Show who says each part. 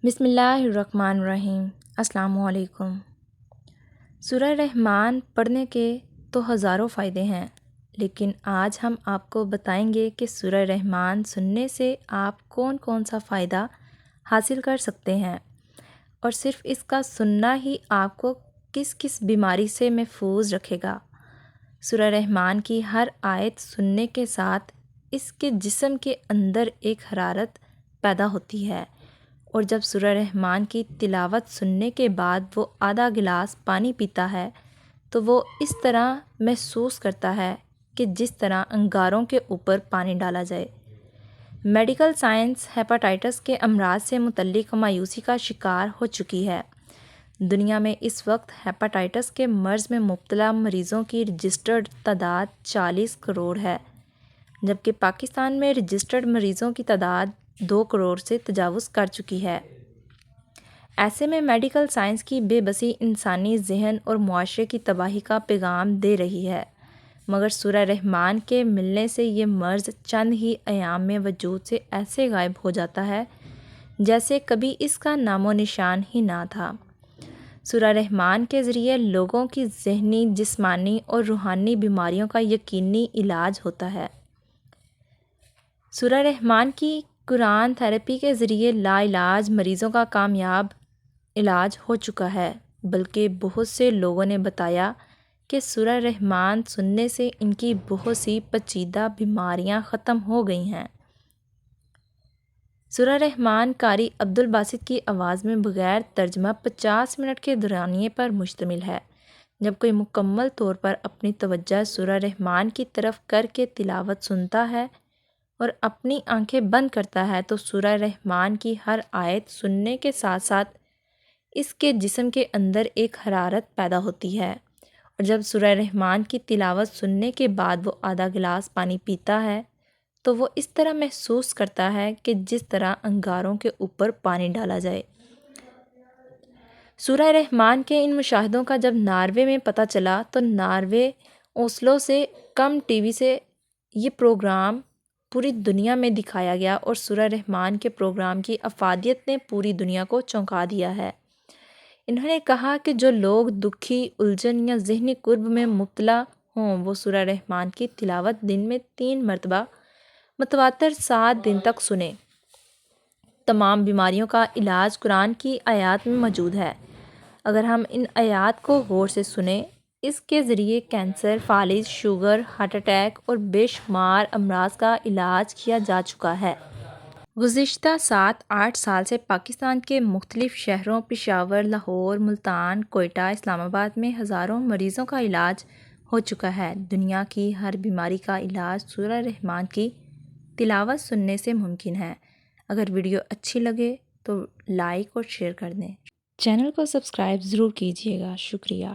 Speaker 1: بسم اللہ الرحمن الرحیم۔ السلام علیکم۔ سورہ رحمان پڑھنے کے تو ہزاروں فائدے ہیں، لیکن آج ہم آپ کو بتائیں گے کہ سورہ رحمان سننے سے آپ کون کون سا فائدہ حاصل کر سکتے ہیں، اور صرف اس کا سننا ہی آپ کو کس کس بیماری سے محفوظ رکھے گا۔ سورہ رحمان کی ہر آیت سننے کے ساتھ اس کے جسم کے اندر ایک حرارت پیدا ہوتی ہے، اور جب سورہ رحمان کی تلاوت سننے کے بعد وہ آدھا گلاس پانی پیتا ہے تو وہ اس طرح محسوس کرتا ہے کہ جس طرح انگاروں کے اوپر پانی ڈالا جائے۔ میڈیکل سائنس ہیپاٹائٹس کے امراض سے متعلق مایوسی کا شکار ہو چکی ہے۔ دنیا میں اس وقت ہیپاٹائٹس کے مرض میں مبتلا مریضوں کی رجسٹرڈ تعداد 40 کروڑ ہے، جبکہ پاکستان میں رجسٹرڈ مریضوں کی تعداد 2 کروڑ سے تجاوز کر چکی ہے۔ ایسے میں میڈیکل سائنس کی بے بسی انسانی ذہن اور معاشرے کی تباہی کا پیغام دے رہی ہے، مگر سورہ رحمان کے ملنے سے یہ مرض چند ہی ایام میں وجود سے ایسے غائب ہو جاتا ہے جیسے کبھی اس کا نام و نشان ہی نہ تھا۔ سورہ رحمان کے ذریعے لوگوں کی ذہنی، جسمانی اور روحانی بیماریوں کا یقینی علاج ہوتا ہے۔ سورہ رحمان کی قرآن تھراپی کے ذریعے لا علاج مریضوں کا کامیاب علاج ہو چکا ہے، بلکہ بہت سے لوگوں نے بتایا کہ سورہ رحمان سننے سے ان کی بہت سی پیچیدہ بیماریاں ختم ہو گئی ہیں۔ سورہ رحمان قاری عبدالباسط کی آواز میں بغیر ترجمہ 50 منٹ کے دورانیے پر مشتمل ہے۔ جب کوئی مکمل طور پر اپنی توجہ سورہ رحمان کی طرف کر کے تلاوت سنتا ہے اور اپنی آنکھیں بند کرتا ہے تو سورہ رحمان کی ہر آیت سننے کے ساتھ ساتھ اس کے جسم کے اندر ایک حرارت پیدا ہوتی ہے، اور جب سورہ رحمان کی تلاوت سننے کے بعد وہ آدھا گلاس پانی پیتا ہے تو وہ اس طرح محسوس کرتا ہے کہ جس طرح انگاروں کے اوپر پانی ڈالا جائے۔ سورہ رحمان کے ان مشاہدوں کا جب ناروے میں پتہ چلا تو ناروے اوسلو سے کم ٹی وی سے یہ پروگرام پوری دنیا میں دکھایا گیا، اور سورہ رحمان کے پروگرام کی افادیت نے پوری دنیا کو چونکا دیا ہے۔ انہوں نے کہا کہ جو لوگ دکھی، الجھن یا ذہنی کرب میں مبتلا ہوں وہ سورہ رحمان کی تلاوت دن میں 3 مرتبہ متواتر 7 دن تک سنیں۔ تمام بیماریوں کا علاج قرآن کی آیات میں موجود ہے۔ اگر ہم ان آیات کو غور سے سنیں، اس کے ذریعے کینسر، فالج، شوگر، ہارٹ اٹیک اور بے شمار امراض کا علاج کیا جا چکا ہے۔ گزشتہ 7-8 سال سے پاکستان کے مختلف شہروں پشاور، لاہور، ملتان، کوئٹہ، اسلام آباد میں ہزاروں مریضوں کا علاج ہو چکا ہے۔ دنیا کی ہر بیماری کا علاج سورہ رحمان کی تلاوت سننے سے ممکن ہے۔ اگر ویڈیو اچھی لگے تو لائک اور شیئر کر دیں۔ چینل کو سبسکرائب ضرور کیجیے گا۔ شکریہ۔